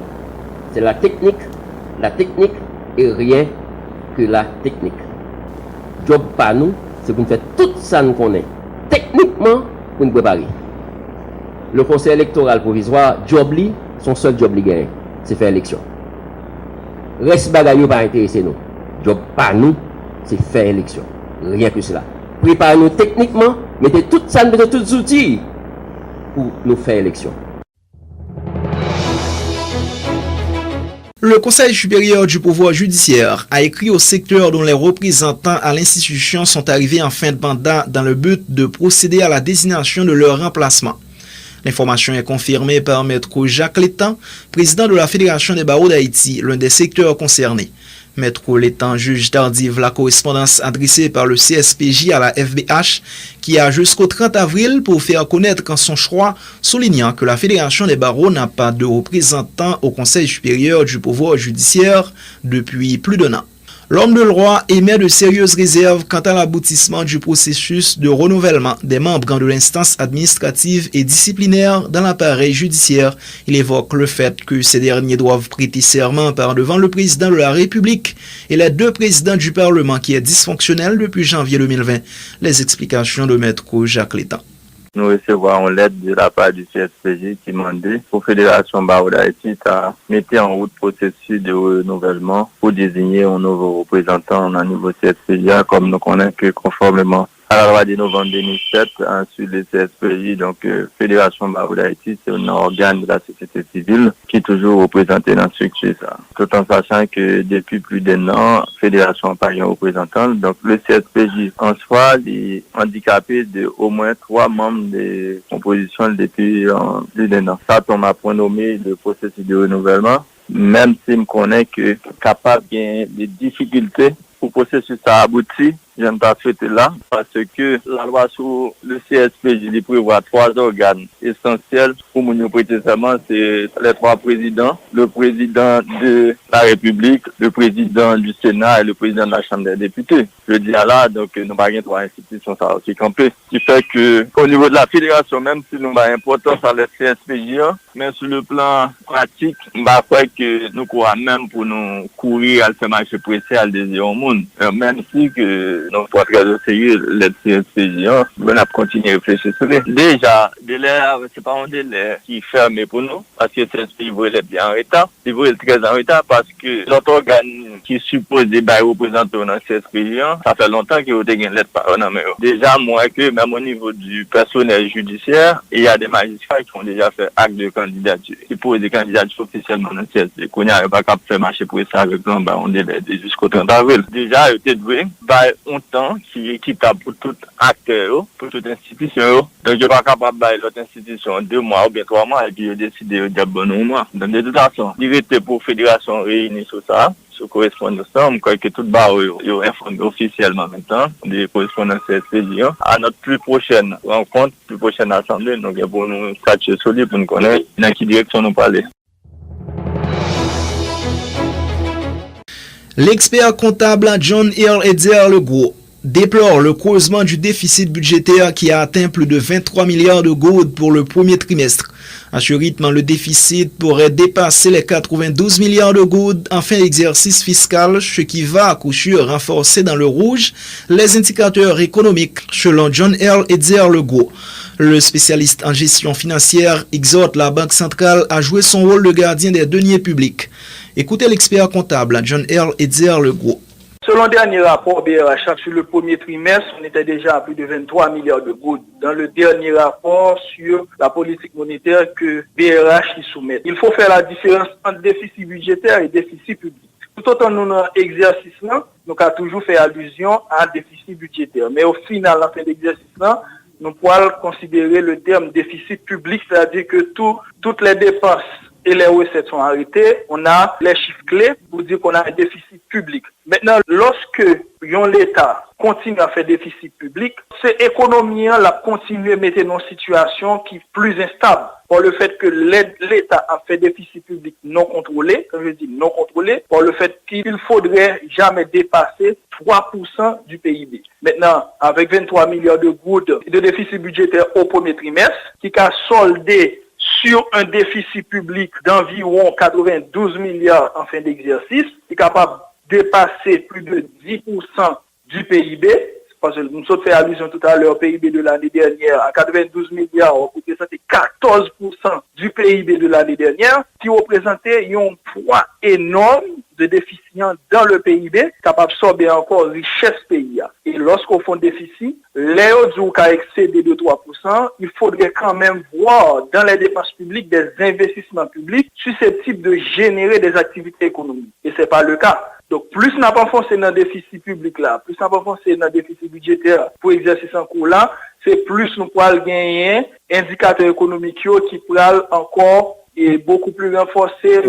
C'est la technique et rien que la technique. Job pas nous, c'est pour nous faire tout ça nous connaît. Techniquement, pour nous préparer. Le conseil électoral provisoire, job li, son seul job li gagne, c'est faire élection. Reste bagaille pas intéressé nous. Job pas nous, c'est faire élection. Rien que cela. Préparez-nous techniquement, mettez tout ça, mettez tous les outils pour nous faire élection.
Le Conseil supérieur du pouvoir judiciaire a écrit au secteur dont les représentants à l'institution sont arrivés en fin de mandat dans le but de procéder à la désignation de leur remplacement. L'information est confirmée par Maître Jacques Létan, président de la Fédération des barreaux d'Haïti, l'un des secteurs concernés. Maître Létan juge tardive la correspondance adressée par le CSPJ à la FBH qui a jusqu'au 30 avril pour faire connaître son choix, soulignant que la Fédération des barreaux n'a pas de représentant au Conseil supérieur du pouvoir judiciaire depuis plus d'un an. L'homme de loi émet de sérieuses réserves quant à l'aboutissement du processus de renouvellement des membres de l'instance administrative et disciplinaire dans l'appareil judiciaire. Il évoque le fait que ces derniers doivent prêter serment par devant le président de la République et les deux présidents du Parlement qui est dysfonctionnel depuis janvier 2020. Les explications de Maître Jacques Létan.
Nous recevons une lettre de la part du CSPJ qui demandait pour Fédération Barreau d'Haïti à mettre en route le processus de renouvellement pour désigner un nouveau représentant au niveau CSPJ, comme nous connaissons que conformément à la loi de novembre 2007, ensuite le CSPJ, donc Fédération Barreau d'Haïti, c'est un organe de la société civile qui est toujours représenté dans ce structure. Tout en sachant que depuis plus d'un an, Fédération n'a pas un représentant, donc le CSPJ en soi est handicapé de au moins 3 membres de composition depuis plus d'un an. Ça tombe à point nommé le processus de renouvellement, même si je connais que capable de des difficultés pour le processus à aboutir. J'aime pas souhaiter là parce que la loi sur le CSPJ prévoit 3 organes essentiels pour nous prêter serment. C'est les 3 présidents, le président de la République, le président du Sénat et le président de la Chambre des députés. Je dis là, donc nous avons 3 institutions ça aussi campé. Ce qui fait que au niveau de la fédération, même si nous avons importance à le CSPJ, mais sur le plan pratique, je crois que nous courons même pour nous courir à faire marché pressé à le désir au monde. Même si que donc, pour très au sérieux, les CSPJ, on a continué à réfléchir sur ça. Déjà, c'est pas un délai qui est fermé pour nous, parce que le CSPJ est bien en retard. Il est très en retard parce que l'autre organe qui suppose des représentants dans le CSPJ, ça fait longtemps qu'il y a des lettres par an. Déjà, moi, que même au niveau du personnel judiciaire, il y a des magistrats qui ont déjà fait acte de candidature. Ils posent des candidatures officiellement dans le CSPJ. Qu'on n'y a pas qu'à faire marcher pour ça avec nous, on délai jusqu'au 30 avril. Déjà, il était doué. Un temps qui est équitable pour tout acteur, pour toute institution. Donc, je ne suis pas capable de l'autre institution 2 mois ou bien 3 mois et puis je décide de dire bon ou moi. Donc, de toute façon, directeur pour fédération réunie sur ça, sur correspondance, je crois que tout barreau est informé officiellement maintenant des correspondances CSPJ. À notre plus prochaine rencontre, plus prochaine assemblée, donc pour nous statuer solide pour nous connaître dans quelle direction nous parler.
L'expert comptable John Earl Eder Legault déplore le creusement du déficit budgétaire qui a atteint plus de 23 milliards de gourdes pour le premier trimestre. À ce rythme, le déficit pourrait dépasser les 92 milliards de gourdes en fin d'exercice fiscal, ce qui va à coup sûr renforcer dans le rouge les indicateurs économiques, selon John Earl Eder Legault. Le spécialiste en gestion financière exhorte la Banque centrale à jouer son rôle de gardien des deniers publics. Écoutez l'expert comptable John Earl Eder Legault.
Selon le dernier rapport BRH, sur le premier trimestre, on était déjà à plus de 23 milliards de gouttes. Dans le dernier rapport sur la politique monétaire que BRH y soumet. Il faut faire la différence entre déficit budgétaire et déficit public. Tout autant nous dans l'exercice-là, nous avons toujours fait allusion à un déficit budgétaire. Mais au final, en fin d'exercice-là, nous pouvons considérer le terme déficit public, c'est-à-dire que toutes les dépenses et les recettes sont arrêtées, on a les chiffres clés pour dire qu'on a un déficit public. Maintenant, lorsque l'État continue à faire déficit public, c'est l'économie la continue à mettre dans une situation qui est plus instable. Par le fait que l'État a fait déficit public non contrôlé, comme je dis non contrôlé, par le fait qu'il faudrait jamais dépasser 3% du PIB. Maintenant, avec 23 milliards de gouttes de déficit budgétaire au premier trimestre, qui a soldé sur un déficit public d'environ 92 milliards en fin d'exercice, est capable de dépasser plus de 10% du PIB. Parce que nous avons fait allusion tout à l'heure au PIB de l'année dernière à 92 milliards, c'était 14% du PIB de l'année dernière, qui représentait un poids énorme de déficient dans le PIB, capable d'absorber encore richesse pays. Et lorsqu'on fait un déficit, les autres qui excédé de 3%, il faudrait quand même voir dans les dépenses publiques des investissements publics susceptibles de générer des activités économiques. Et ce n'est pas le cas. Donc, plus n'a pas foncé dans le déficit public là, plus n'a pas foncé dans le déficit budgétaire pour exercice en cours là, c'est plus nous pourrons gagner indicateurs économiques qui pourront encore et beaucoup plus renforcés,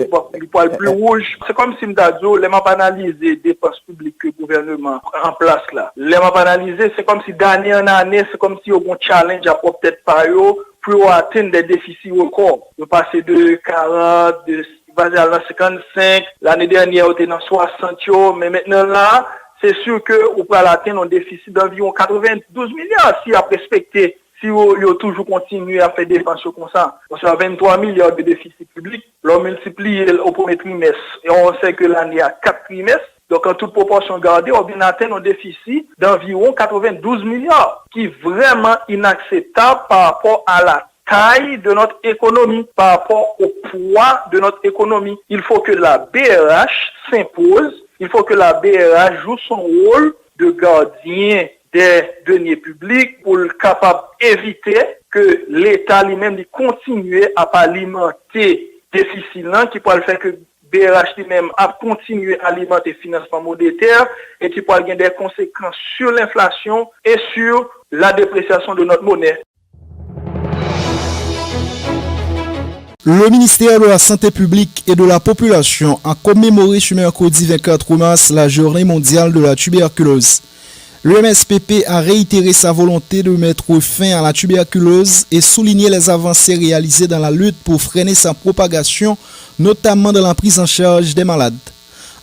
plus rouge. C'est comme si m'dadjo, les m'a analysé des dépenses publiques que le gouvernement en place là. Les m'a analysé, c'est comme si d'année en année, c'est comme si on a un challenge à peut-être par eux pour atteindre des déficits records. On passer de 40, de basé à 55, l'année dernière, on était dans 60, mais maintenant là, c'est sûr que on peut atteindre un déficit d'environ 92 milliards si on respecté, si on toujours continué à faire des dépenses comme ça. On a 23 milliards de déficit public, l'on multiplie au premier trimestre, et on sait que l'année a 4 trimestres, donc en toute proportion gardée, on vient atteindre un déficit d'environ 92 milliards, qui est vraiment inacceptable par rapport à la taille de notre économie, par rapport au poids de notre économie. Il faut que la BRH s'impose, il faut que la BRH joue son rôle de gardien des deniers publics pour être capable d'éviter que l'État lui-même continue à alimenter déficit qui peut le faire que BRH lui-même a continué à alimenter le financement monétaire et qui peut avoir des conséquences sur l'inflation et sur la dépréciation de notre monnaie.
Le ministère de la Santé publique et de la Population a commémoré ce mercredi 24 mars la journée mondiale de la tuberculose. Le MSPP a réitéré sa volonté de mettre fin à la tuberculose et souligné les avancées réalisées dans la lutte pour freiner sa propagation, notamment dans la prise en charge des malades.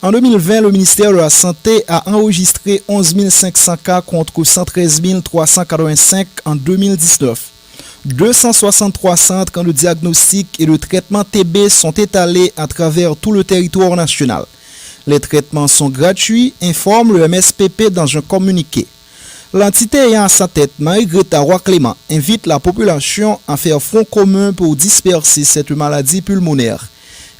En 2020, le ministère de la Santé a enregistré 11 500 cas contre 113 385 en 2019. 263 centres de diagnostic et de traitement TB sont étalés à travers tout le territoire national. Les traitements sont gratuits, informe le MSPP dans un communiqué. L'entité ayant à sa tête, Marie-Greta Roy-Clément, invite la population à faire front commun pour disperser cette maladie pulmonaire.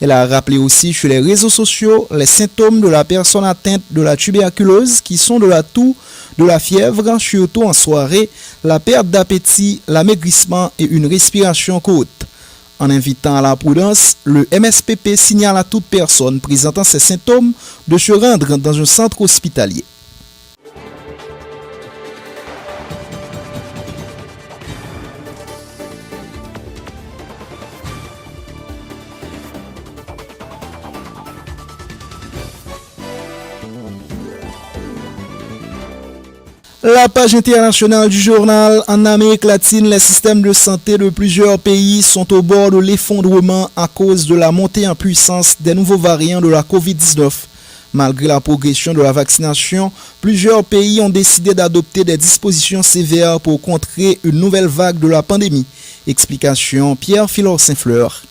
Elle a rappelé aussi sur les réseaux sociaux les symptômes de la personne atteinte de la tuberculose qui sont de la toux, de la fièvre, surtout en soirée, la perte d'appétit, l'amaigrissement et une respiration courte. En invitant à la prudence, le MSPP signale à toute personne présentant ces symptômes de se rendre dans un centre hospitalier. La page internationale du journal: en Amérique latine, les systèmes de santé de plusieurs pays sont au bord de l'effondrement à cause de la montée en puissance des nouveaux variants de la COVID-19. Malgré la progression de la vaccination, plusieurs pays ont décidé d'adopter des dispositions sévères pour contrer une nouvelle vague de la pandémie. Explication: Pierre Philor Saint-Fleur.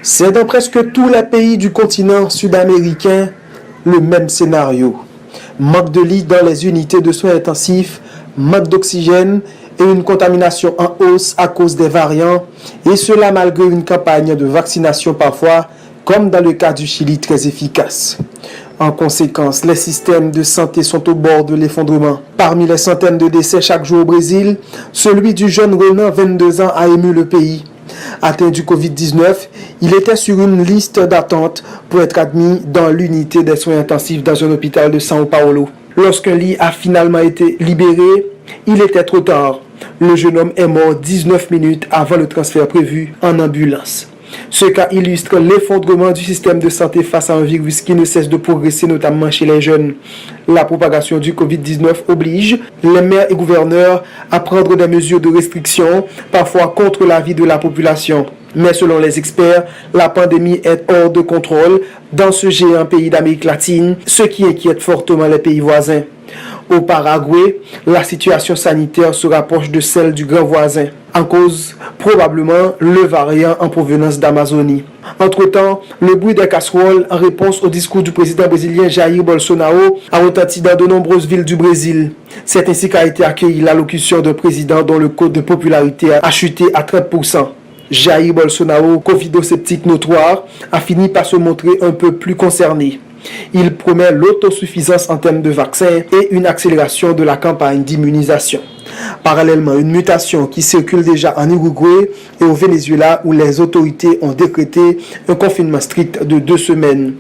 C'est dans presque tous les pays du continent sud-américain le même scénario. Manque de lits dans les unités de soins intensifs, manque d'oxygène et une contamination en hausse à cause des variants, et cela malgré une campagne de vaccination parfois, comme dans le cas du Chili, très efficace. En conséquence, les systèmes de santé sont au bord de l'effondrement. Parmi les centaines de décès chaque jour au Brésil, celui du jeune Renan, 22 ans, a ému le pays. Atteint du Covid-19, il était sur une liste d'attente pour être admis dans l'unité des soins intensifs dans un hôpital de São Paulo. Lorsqu'un lit a finalement été libéré, il était trop tard. Le jeune homme est mort 19 minutes avant le transfert prévu en ambulance. Ce cas illustre l'effondrement du système de santé face à un virus qui ne cesse de progresser, notamment chez les jeunes. La propagation du Covid-19 oblige les maires et gouverneurs à prendre des mesures de restriction, parfois contre l'avis de la population. Mais selon les experts, la pandémie est hors de contrôle dans ce géant pays d'Amérique latine, ce qui inquiète fortement les pays voisins. Au Paraguay, la situation sanitaire se rapproche de celle du grand voisin. En cause, probablement, le variant en provenance d'Amazonie. Entre-temps, le bruit des casseroles en réponse au discours du président brésilien Jair Bolsonaro a retenti dans de nombreuses villes du Brésil. C'est ainsi qu'a été accueillie l'allocution d'un président dont le code de popularité a chuté à 30%. Jair Bolsonaro, covido-sceptique notoire, a fini par se montrer un peu plus concerné. Il promet l'autosuffisance en termes de vaccins et une accélération de la campagne d'immunisation. Parallèlement, une mutation qui circule déjà en Uruguay et au Venezuela où les autorités ont décrété un confinement strict de 2 semaines.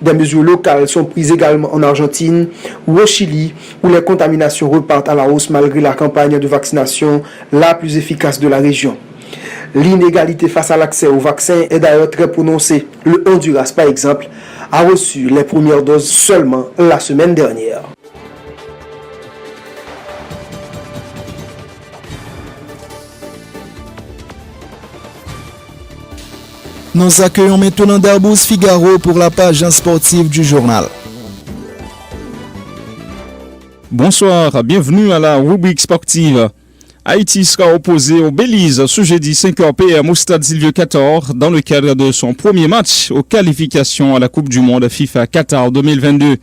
Des mesures locales sont prises également en Argentine ou au Chili où les contaminations repartent à la hausse malgré la campagne de vaccination la plus efficace de la région. L'inégalité face à l'accès aux vaccins est d'ailleurs très prononcée. Le Honduras, par exemple, a reçu les premières doses seulement la semaine dernière.
Nous accueillons maintenant Darbouz Figaro pour la page sportive du journal.
Bonsoir, bienvenue à la rubrique sportive. Haïti sera opposé au Belize ce jeudi 5h PM au stade Silvio Cator dans le cadre de son premier match aux qualifications à la Coupe du Monde FIFA Qatar 2022.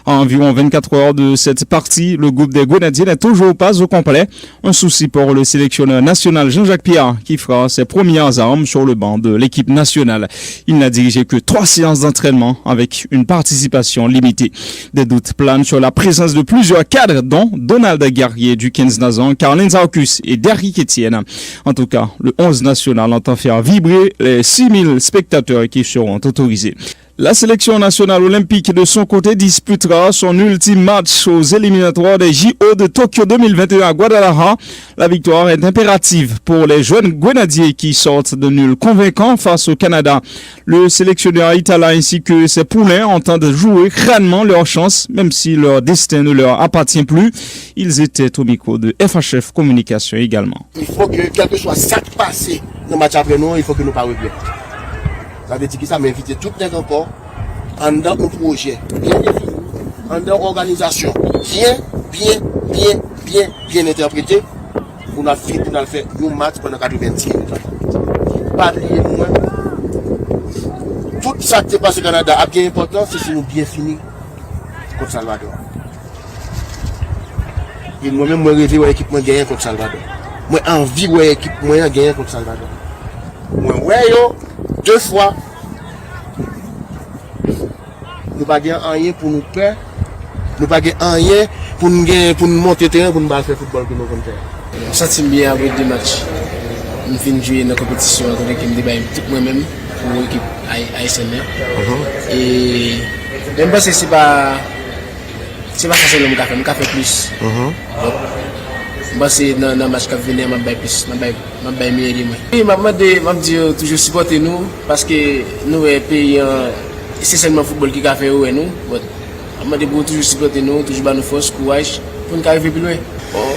À environ 24 heures de cette partie, le groupe des Grenadiers n'est toujours pas au complet. Un souci pour le sélectionneur national Jean-Jacques Pierre qui fera ses premières armes sur le banc de l'équipe nationale. Il n'a dirigé que 3 séances d'entraînement avec une participation limitée. Des doutes planent sur la présence de plusieurs cadres dont Donald Guerrier du 15 Nazan, Carlin Zarkus et Derrick Etienne. En tout cas, le 11 national entend faire vibrer les 6000 spectateurs qui seront autorisés. La sélection nationale olympique de son côté disputera son ultime match aux éliminatoires des JO de Tokyo 2021 à Guadalajara. La victoire est impérative pour les jeunes grenadiers qui sortent de nuls convaincants face au Canada. Le sélectionneur italien ainsi que ses poulains entendent jouer crânement leur chance, même si leur destin ne leur appartient plus. Ils étaient au micro de FHF Communication également.
Il faut que, quel que soit ça qui passe dans le match après nous, il faut que nous ne pas regretter. Ça veut dire que ça m'invite tout le temps encore en dans un projet bien défini, en dans une organisation bien interprétée pour nous faire un match pendant 90 minutes. Pas oublier moi. Tout ça qui se passe au Canada a bien important, c'est si nous bien fini contre Salvador. Et moi-même, moi rêve de l'équipe gagner contre Salvador. Moi envie de l'équipe gagner contre Salvador. Moi yo 2 fois nous pas gagner rien pour nous perdre, nous pas gagner rien pour nous monter terrain pour nous faire football que nous comptons faire.
Je me sens bien après 2 matchs. Je viens jouer dans la compétition avec l'équipe de tout moi-même pour l'équipe ASN. Et même parce que c'est pas ça seulement que je fais plus. C'est dans le match qui vient, je vais plus, je vais meilleur. Je dis toujours supporter nous parce que nous, le pays, c'est seulement le football qui a fait nous. Je dis toujours supporter nous, toujours nous force, courage pour nous arriver plus loin.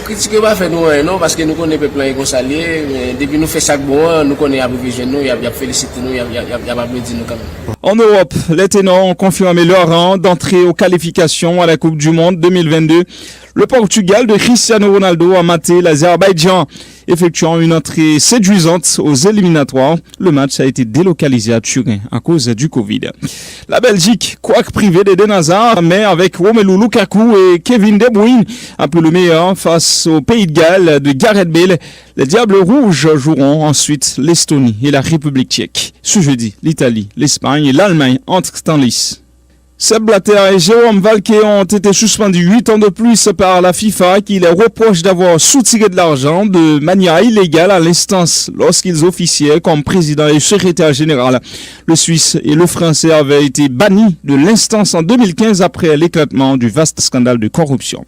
Critiquer pas fait nous non parce que nous connaissons les plans consalés, mais depuis nous fait ça bon, nous connaissons la vision nous, il y a félicité nous, il y a pas dire nous quand même.
En Europe, les ténors ont confirmé leur rang d'entrée aux qualifications à la Coupe du Monde 2022. Le Portugal de Cristiano Ronaldo a maté l'Azerbaïdjan, effectuant une entrée séduisante aux éliminatoires. Le match a été délocalisé à Turin à cause du Covid. La Belgique, quoique privée d'Eden Hazard, mais avec Romelu Lukaku et Kevin De Bruyne, un peu le meilleur face au Pays de Galles de Gareth Bale. Les Diables Rouges joueront ensuite l'Estonie et la République tchèque. Ce jeudi, l'Italie, l'Espagne et l'Allemagne entrent en lice. Seb Blatter et Jérôme Valquet ont été suspendus 8 ans de plus par la FIFA qui les reproche d'avoir soutiré de l'argent de manière illégale à l'instance lorsqu'ils officiaient comme président et secrétaire général. Le Suisse et le Français avaient été bannis de l'instance en 2015 après l'éclatement du vaste scandale de corruption.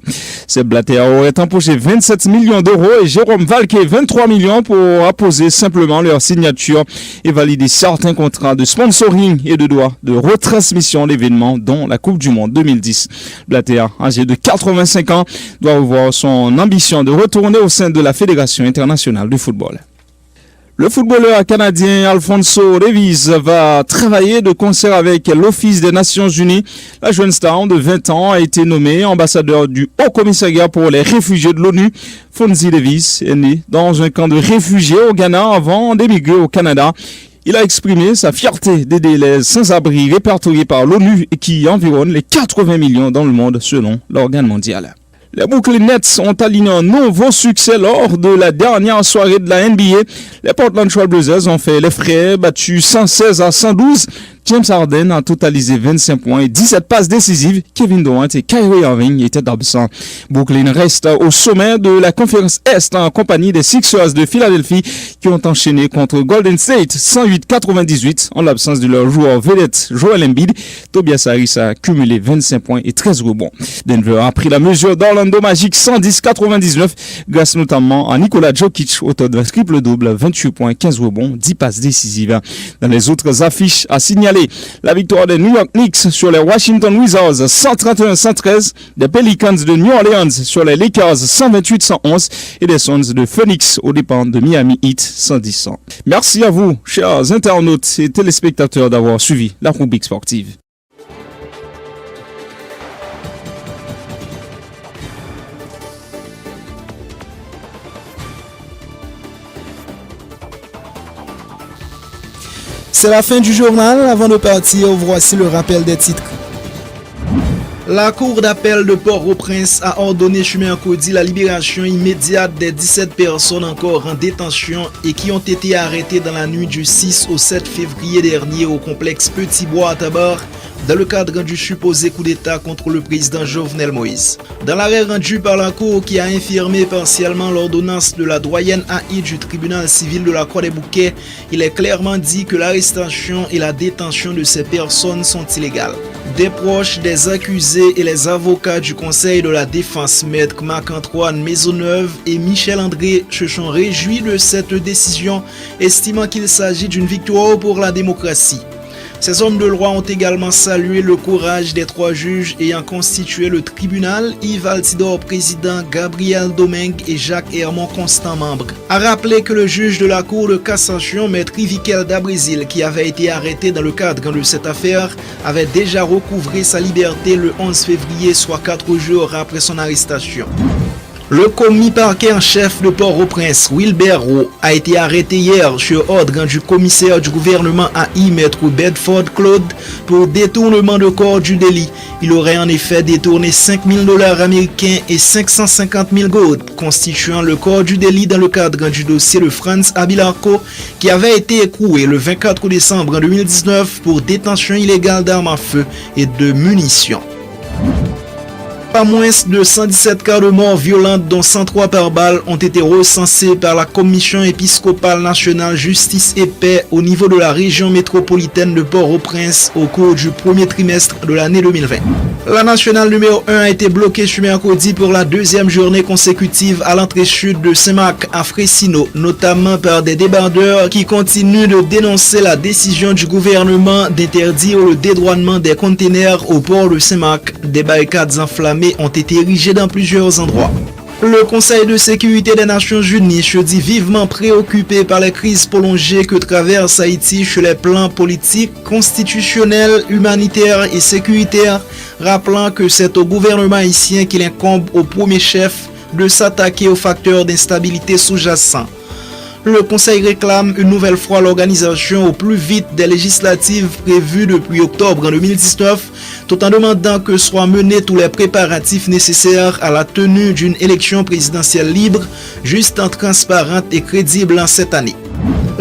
Seb Blatter aurait empoché 27 millions d'euros et Jérôme Valquet 23 millions pour apposer simplement leur signature et valider certains contrats de sponsoring et de droits de retransmission d'événements dont la Coupe du Monde 2010. Blatter, âgé de 85 ans, doit revoir son ambition de retourner au sein de la Fédération internationale du football. Le footballeur canadien Alphonso Davies va travailler de concert avec l'Office des Nations Unies. La jeune star de 20 ans a été nommée ambassadeur du Haut Commissariat pour les réfugiés de l'ONU. Fonzie Davies est né dans un camp de réfugiés au Ghana avant d'émigrer au Canada. Il a exprimé sa fierté d'aider les sans-abri répertoriés par l'ONU qui environnent les 80 millions dans le monde selon l'organe mondial. Les Brooklyn Nets ont aligné un nouveau succès lors de la dernière soirée de la NBA. Les Portland Trail Blazers ont fait les frais, battus 116 à 112. James Harden a totalisé 25 points et 17 passes décisives. Kevin Durant et Kyrie Irving étaient absents. Brooklyn reste au sommet de la conférence Est en compagnie des Sixers de Philadelphie qui ont enchaîné contre Golden State 108-98 en l'absence de leur joueur vedette Joel Embiid. Tobias Harris a cumulé 25 points et 13 rebonds. Denver a pris la mesure d'Orlando Magic 110-99 grâce notamment à Nikola Jokic, auteur d'un triple-double, 28 points, 15 rebonds, 10 passes décisives. Dans les autres affiches à signaler, la victoire des New York Knicks sur les Washington Wizards 131-113, des Pelicans de New Orleans sur les Lakers 128-111 et des Suns de Phoenix aux dépens de Miami Heat 110-100. Merci à vous, chers internautes et téléspectateurs, d'avoir suivi la rubrique sportive.
C'est la fin du journal. Avant de partir, voici le rappel des titres. La Cour d'appel de Port-au-Prince a ordonné ce mercredi la libération immédiate des 17 personnes encore en détention et qui ont été arrêtées dans la nuit du 6 au 7 février dernier au complexe Petit Bois à Tabar dans le cadre du supposé coup d'État contre le président Jovenel Moïse. Dans l'arrêt rendu par la Cour qui a infirmé partiellement l'ordonnance de la doyenne AI du tribunal civil de la Croix-des-Bouquets, il est clairement dit que l'arrestation et la détention de ces personnes sont illégales. Des proches des accusés et les avocats du Conseil de la Défense, Maître Marc-Antoine Maisonneuve et Michel André, se sont réjouis de cette décision, estimant qu'il s'agit d'une victoire pour la démocratie. Ces hommes de loi ont également salué le courage des 3 juges ayant constitué le tribunal, Yves Altidore président, Gabriel Domingue et Jacques Hermon Constant membre. A rappelé que le juge de la Cour de cassation, Maître Ivikel Dabrésil, qui avait été arrêté dans le cadre de cette affaire, avait déjà recouvré sa liberté le 11 février, soit 4 jours après son arrestation. Le commis parquet en chef de Port-au-Prince, Wilbert Roux, a été arrêté hier sur ordre du commissaire du gouvernement AI, Maître Bedford Claude, pour détournement de corps du délit. Il aurait en effet détourné $5,000 américains et 550 000 gold, constituant le corps du délit dans le cadre du dossier de Franz Abilarco, qui avait été écroué le 24 décembre 2019 pour détention illégale d'armes à feu et de munitions. Pas moins de 117 cas de morts violentes, dont 103 par balle, ont été recensés par la Commission épiscopale nationale Justice et Paix au niveau de la région métropolitaine de Port-au-Prince au cours du premier trimestre de l'année 2020. La nationale numéro 1 a été bloquée ce mercredi pour la 2e journée consécutive à l'entrée sud de Saint-Marc à Freycinet, notamment par des débardeurs qui continuent de dénoncer la décision du gouvernement d'interdire le dédouanement des containers au port de Saint-Marc. Des barricades enflammées ont été érigées dans plusieurs endroits. Le Conseil de sécurité des Nations Unies se dit vivement préoccupé par les crises prolongées que traverse Haïti sur les plans politiques, constitutionnels, humanitaires et sécuritaires, rappelant que c'est au gouvernement haïtien qu'il incombe au premier chef de s'attaquer aux facteurs d'instabilité sous-jacents. Le Conseil réclame une nouvelle fois l'organisation au plus vite des législatives prévues depuis octobre 2019, tout en demandant que soient menés tous les préparatifs nécessaires à la tenue d'une élection présidentielle libre, juste, transparente et crédible en cette année.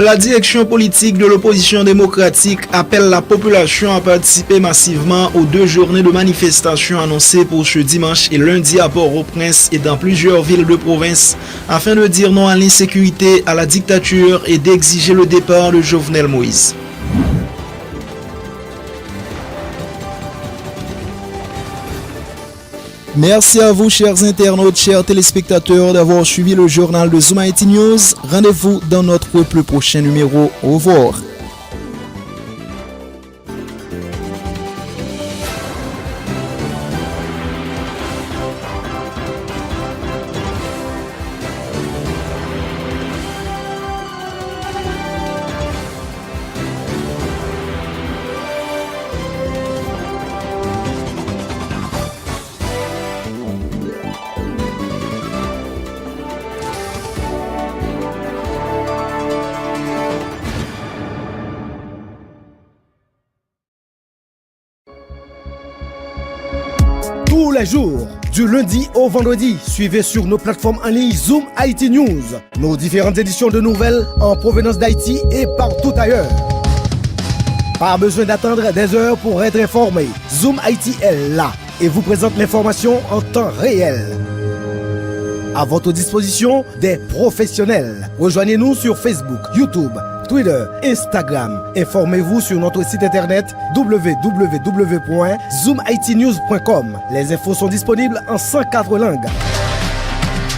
La direction politique de l'opposition démocratique appelle la population à participer massivement aux 2 journées de manifestation annoncées pour ce dimanche et lundi à Port-au-Prince et dans plusieurs villes de province afin de dire non à l'insécurité, à la dictature et d'exiger le départ de Jovenel Moïse. Merci à vous, chers internautes, chers téléspectateurs, d'avoir suivi le journal de Zoom IT News. Rendez-vous dans notre plus prochain numéro. Au revoir.
Tous les jours, du lundi au vendredi, suivez sur nos plateformes en ligne Zoom IT News, nos différentes éditions de nouvelles en provenance d'Haïti et partout ailleurs. Pas besoin d'attendre des heures pour être informé. Zoom IT est là et vous présente l'information en temps réel. À votre disposition, des professionnels. Rejoignez-nous sur Facebook, YouTube, Twitter, Instagram. Informez-vous sur notre site internet www.zoomitnews.com. Les infos sont disponibles en 104 langues.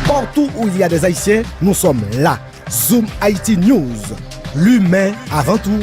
Partout où il y a des Haïtiens, nous sommes là. Zoom IT News. L'humain avant tout.